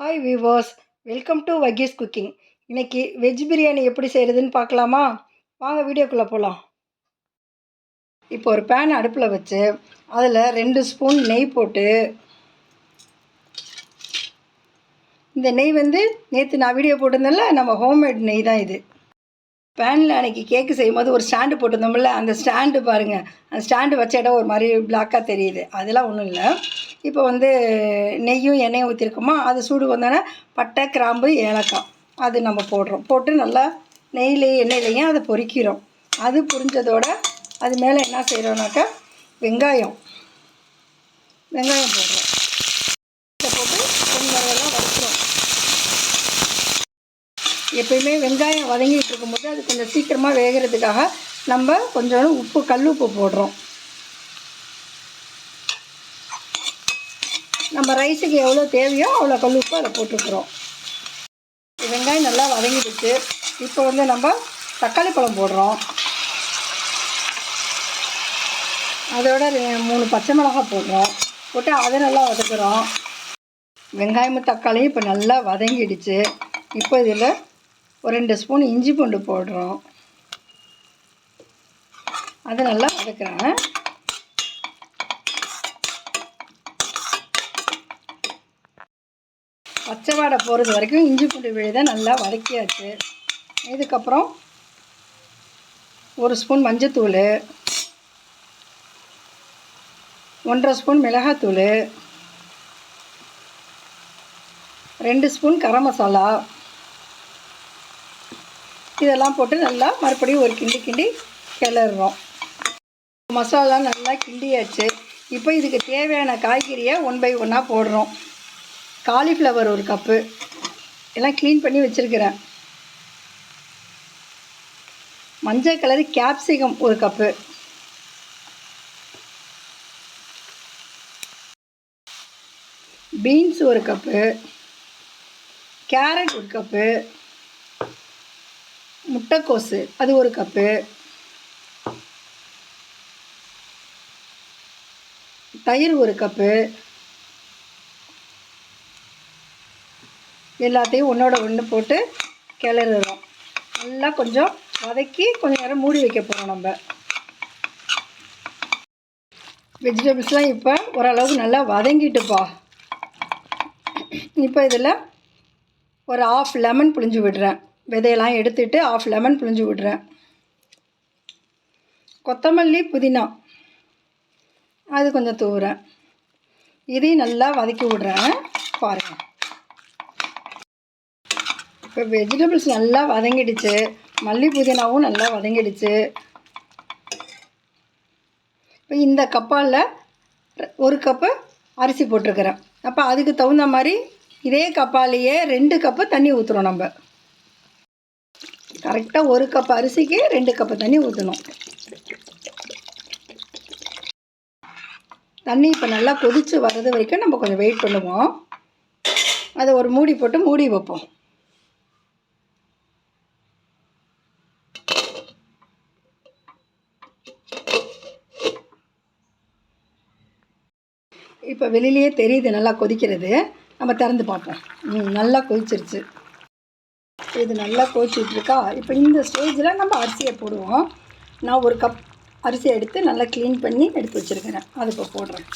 Hi viewers, welcome to Vaki's cooking. இன்றைக்கி veg biryani எப்படி செய்கிறதுன்னு பார்க்கலாமா? வாங்க வீடியோக்குள்ளே போகலாம். இப்போ ஒரு பேன் அடுப்பில் வச்சு அதில் 2 ஸ்பூன் நெய் போட்டு, இந்த நெய் நேற்று நான் வீடியோ போட்டிருந்தேன்ல, நம்ம ஹோம்மேட் நெய் தான் இது. பேனில் அன்றைக்கி கேக்கு செய்யும்போது ஒரு ஸ்டாண்டு போட்டிருந்தோம்ல, அந்த ஸ்டாண்டு பாருங்கள், அந்த ஸ்டாண்டு வச்ச இடம் ஒரு மாதிரி பிளாக்காக தெரியுது. அதெல்லாம் ஒன்றும் இல்லை. இப்போ நெய்யும் எண்ணெயும் ஊற்றிருக்கோமா, அது சூடு வந்தோடனே பட்டை, கிராம்பு, ஏலக்காய் அது நம்ம போடுறோம். போட்டு நல்லா நெய்லேயும் எண்ணெயிலையும் அதை பொரிக்கிறோம். அது புரிஞ்சதோட அது மேலே என்ன செய்கிறோன்னாக்கா வெங்காயம் போடுறோம். இதை போட்டு கொஞ்சம் நேரம் வதக்குறோம். எப்பயுமே வெங்காயம் வதங்கிட்டு இருக்கும்போது அது கொஞ்சம் சீக்கிரமாக வேகிறதுக்காக நம்ம கொஞ்சம் உப்பு, கல் உப்பு போடுறோம். நம்ம ரைஸுக்கு எவ்வளோ தேவையோ அவ்வளோ கல் உப்பு அதை போட்டுக்கிறோம். வெங்காயம் நல்லா வதங்கிடுச்சு. இப்போ நம்ம தக்காளி பழம் போடுறோம். அதோட 3 பச்சை மிளகாய் போடுறோம். போட்டு அதை நல்லா வதக்குறோம். வெங்காயமும் தக்காளியும் இப்போ நல்லா வதங்கிடுச்சு. இப்போ இதில் ஒரு 2 ஸ்பூன் இஞ்சி பூண்டு போடுறோம். அதை நல்லா வதக்குறேன். பச்சை வாடை போகிறது வரைக்கும் இஞ்சி பூண்டு விழுதை நல்லா வதக்கியாச்சு. இதுக்கப்புறம் 1 ஸ்பூன் மஞ்சத்தூள், 1.5 ஸ்பூன் மிளகாத்தூள், 2 ஸ்பூன் கரம் மசாலா, இதெல்லாம் போட்டு நல்லா மறுபடியும் ஒரு கிண்டி கிளறுறோம். மசாலா நல்லா கிண்டியாச்சு. இப்போ இதுக்கு தேவையான காய்கறியை 1 பை 1 போடுறோம். காலிஃப்ளவர் 1 கப்பு எல்லாம் க்ளீன் பண்ணி வச்சுருக்கிறேன். மஞ்சள் colour capsicum 1 cup, beans 1 cup, carrot 1 cup, முட்டைக்கோசு அது 1 கப்பு, தயிர் 1 கப்பு. எல்லாத்தையும் ஒன்றோட ஒன்று போட்டு கிளறுறோம். நல்லா கொஞ்சம் வதக்கி கொஞ்சம் நேரம் மூடி வைக்க போகிறோம். நம்ம வெஜிடபிள்ஸ்லாம் இப்போ ஓரளவுக்கு நல்லா வதங்கிட்டுப்பா. இப்போ இதில் ஒரு 1/2 லெமன் புழிஞ்சு விடுறேன். விதையெல்லாம் எடுத்துட்டு 1/2 லெமன் புழிஞ்சு விடுறேன். கொத்தமல்லி, புதினா அது கொஞ்சம் தூவுறேன். இதையும் நல்லா வதக்கி விடுறேன். பாருங்கள், இப்போ வெஜிடபிள்ஸ் நல்லா வதங்கிடுச்சு. மல்லி, புதினாவும் நல்லா வதங்கிடுச்சு. இப்போ இந்த கப்பால் 1 கப்பு அரிசி போட்டிருக்கிறேன். அப்போ அதுக்கு தகுந்த மாதிரி இதே கப்பாலேயே 2 கப்பு தண்ணி ஊற்றுறோம். நம்ம கரெக்டாக 1 கப் அரிசிக்கு 2 கப்பு தண்ணி ஊற்றணும். தண்ணி இப்போ நல்லா கொதித்து வர்றது வரைக்கும் நம்ம கொஞ்சம் வெயிட் பண்ணுவோம். அதை ஒரு மூடி போட்டு மூடி வைப்போம். இப்போ வெளியிலேயே தெரியுது நல்லா கொதிக்கிறது. நம்ம திறந்து பார்ப்போம். நல்லா கொதிச்சிருச்சு. இது நல்லா கொதிச்சிட்ருக்கா. இப்போ இந்த ஸ்டேஜில் நம்ம அரிசியை போடுவோம். நான் 1 கப் அரிசியை எடுத்து நல்லா க்ளீன் பண்ணி எடுத்து வச்சுருக்கிறேன். அது இப்போ போடுறேன்.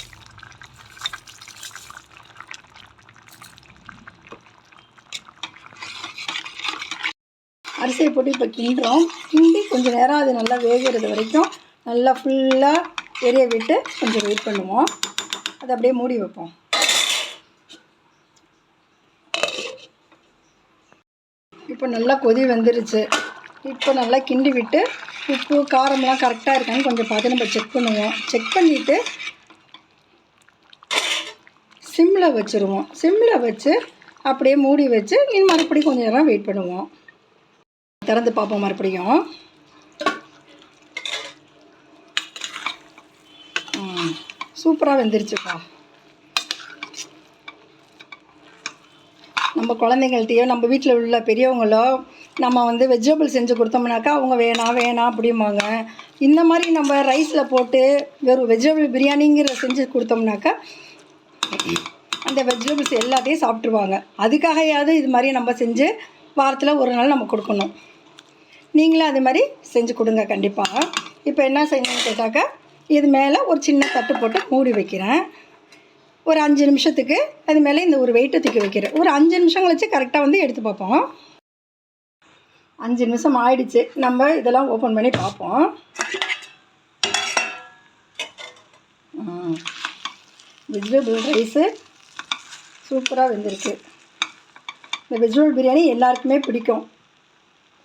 அரிசியை போட்டு இப்போ கிண்டுறோம். கிண்டி கொஞ்சம் நேரம் அது நல்லா வேகிறது வரைக்கும் நல்லா ஃபுல்லாக எரிய விட்டு கொஞ்சம் வெயிட் பண்ணுவோம். அதை அப்படியே மூடி வைப்போம். இப்போ நல்லா கொதி வந்துருச்சு. இப்போ நல்லா கிண்டி விட்டு உப்பு, காரம்லாம் கரெக்டாக இருக்கான்னு கொஞ்சம் பார்த்து நம்ம செக் பண்ணுவோம். செக் பண்ணிவிட்டு சிம்மில் வச்சுருவோம். சிம்மில் வச்சு அப்படியே மூடி வச்சு மறுபடியும் கொஞ்சம் நேரம் வெயிட் பண்ணுவோம். திறந்து பார்ப்போம். மறுபடியும் சூப்பராக வெந்துருச்சுப்பா. நம்ம குழந்தைங்கள்ட்டையோ நம்ம வீட்டில் உள்ள பெரியவங்களோ நம்ம வெஜிடபிள் செஞ்சு கொடுத்தோம்னாக்கா அவங்க வேணாம் அப்படிம்பாங்க. இந்த மாதிரி நம்ம ரைஸில் போட்டு வெறும் வெஜிடபிள் பிரியாணிங்கிற செஞ்சு கொடுத்தோம்னாக்கா இந்த வெஜிடபிள்ஸ் எல்லாத்தையும் சாப்பிட்ருவாங்க. அதுக்காகையாவது இது மாதிரி நம்ம செஞ்சு வாரத்தில் ஒரு நாள் நம்ம கொடுக்கணும். நீங்களும் அது மாதிரி செஞ்சு கொடுங்க கண்டிப்பாக. இப்போ என்ன செய்யணும்னு கேட்டாக்கா, இது மேலே ஒரு சின்ன தட்டு போட்டு மூடி வைக்கிறேன். ஒரு 5 நிமிஷத்துக்கு அது மேலே இந்த ஒரு வெயிட்டை தூக்கி வைக்கிறேன். ஒரு 5 நிமிஷம் கழிச்சு கரெக்டாக வந்து எடுத்து பார்ப்போம். 5 நிமிஷம் ஆயிடுச்சு. நம்ம இதெல்லாம் ஓப்பன் பண்ணி பார்ப்போம். வெஜிடபிள் ரைஸு சூப்பராக வெந்திருக்கு. இந்த வெஜிடபிள் பிரியாணி எல்லாருக்குமே பிடிக்கும்.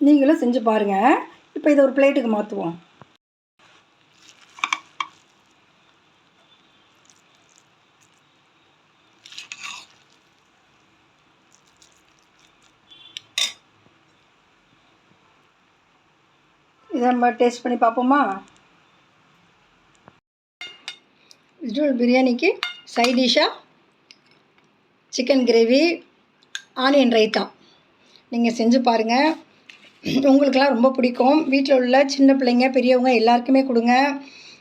நீங்களும் செஞ்சு பாருங்கள். இப்போ இதை ஒரு பிளேட்டுக்கு மாற்றுவோம். இதை நம்ம டேஸ்ட் பண்ணி பார்ப்போமா? வெஜிடபிள் பிரியாணிக்கு சைட் டிஷ்ஷாக சிக்கன் கிரேவி, ஆனியன் ரைத்தா நீங்கள் செஞ்சு பாருங்கள். உங்களுக்கெல்லாம் ரொம்ப பிடிக்கும். வீட்டில் உள்ள சின்ன பிள்ளைங்க பெரியவங்க எல்லாருக்குமே கொடுங்க.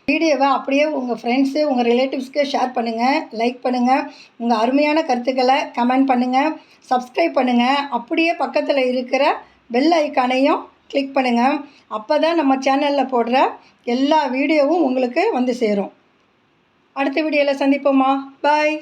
வீடியோவை அப்படியே உங்கள் ஃப்ரெண்ட்ஸு உங்கள் ரிலேட்டிவ்ஸ்க்கு ஷேர் பண்ணுங்கள், லைக் பண்ணுங்கள். உங்கள் அருமையான கருத்துக்களை கமெண்ட் பண்ணுங்கள், சப்ஸ்கிரைப் பண்ணுங்கள். அப்படியே பக்கத்தில் இருக்கிற பெல் ஐக்கானையும் கிளிக் பண்ணுங்கள். அப்போ தான் நம்ம சேனலில் போடுற எல்லா வீடியோவும் உங்களுக்கு வந்து சேரும். அடுத்த வீடியோவில் சந்திப்போமா? பாய்.